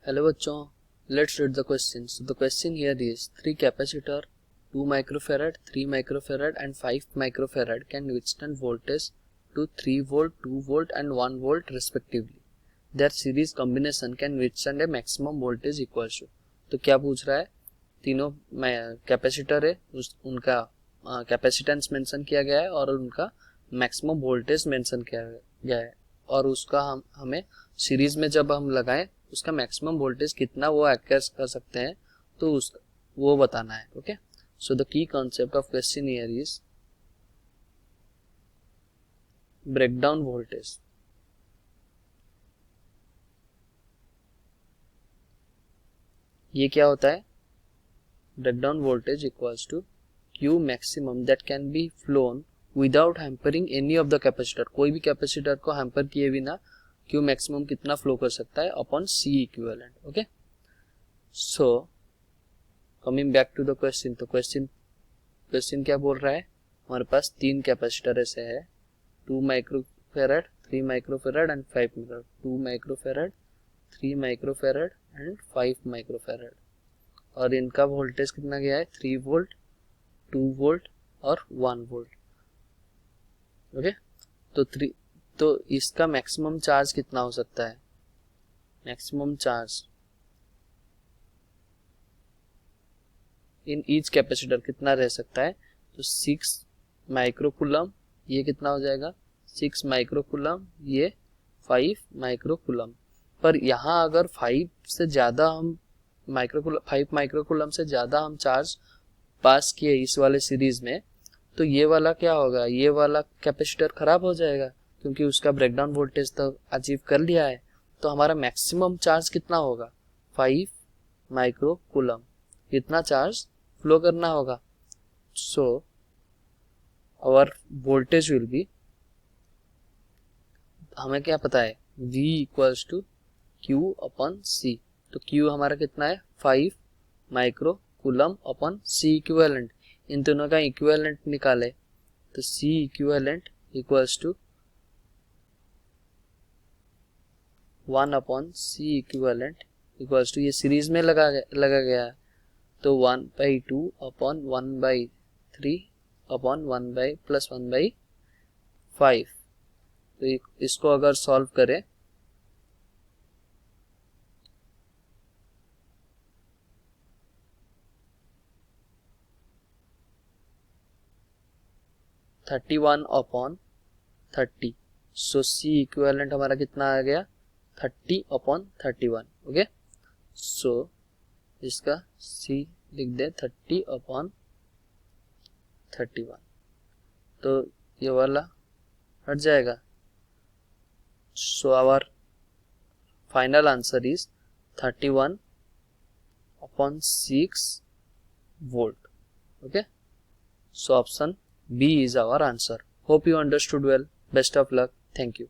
Hello बच्चों, let's read the question. So the question here is 3 capacitor 2 microfarad, 3 microfarad and 5 microfarad can withstand voltage to 3 volt, 2 volt and 1 volt respectively. Their series combination can withstand a maximum voltage equals to. तो क्या पूछ रहा है? तीनों capacitor है, उनका capacitance mention किया गया है और उनका मैक्सिमम वोल्टेज मेंशन किया गया है और उसका हमें सीरीज में जब हम लगाएं उसका मैक्सिमम वोल्टेज कितना वो एक्सेस कर सकते हैं तो उसका वो बताना है. Okay, so the key concept of question here is breakdown voltage. ये क्या होता है? Breakdown voltage equals to Q maximum that can be flown without hampering any of the capacitor. कोई भी कैपेसिटर को हैम्पर किए बिना Q मैक्सिमम कितना फ्लो कर सकता है upon C equivalent. Okay, so coming back to the question. तो क्वेश्चन क्या बोल रहा है? हमारे पास 3 कैपेसिटर ऐसे है, 2 microfarad, 3 microfarad and 5 microfarad. 2 microfarad, 3 microfarad and 5 microfarad और इनका वोल्टेज कितना गया है? 3 वोल्ट, 2 वोल्ट और 1 वोल्ट. ओके, तो इसका मैक्सिमम चार्ज कितना हो सकता है? Maximum charge in each capacitor कितना रह सकता है? तो 6 माइक्रोकूलम, ये कितना हो जाएगा? 6 माइक्रोकूलम, ये 5 माइक्रोकूलम. पर यहाँ अगर 5 से ज़्यादा हम 5 माइक्रोकूलम से ज़्यादा हम चार्ज पास किए इस वाले सीरीज में तो ये वाला क्या होगा? ये वाला कैपेसिटर खराब हो जाएगा क्योंकि उसका ब्रेकडाउन वोल्टेज तो अचीव कर लिया है. तो हमारा मैक्सिमम चार्ज कितना होगा? 5 माइक्रोकूलम. इतना चार्ज फ्लो करना होगा. So our voltage will be, हमें क्या पता है? V equals to Q upon C. तो Q हमारा कितना है? 5 माइक्रोकूलम अपॉन C इक्विवेलेंट. इन दोनों का इक्विवेलेंट निकाले तो C equivalent equals to 1 upon C equivalent equals to, ये सीरीज में लगा गया है तो 1/2 अपॉन 1/3 अपॉन 1 प्लस 1/5. तो इसको अगर सॉल्व करें तो 31 अपॉन 30. सो C इक्विवेलेंट हमारा कितना आ गया? 30 अपॉन 31. ओके, सो इसका C लिख दे 30 अपॉन 31. तो ये वाला हट जाएगा. So our final answer is 31 upon 6 volt. Okay, so option B is our answer. Hope you understood well. Best of luck. Thank you.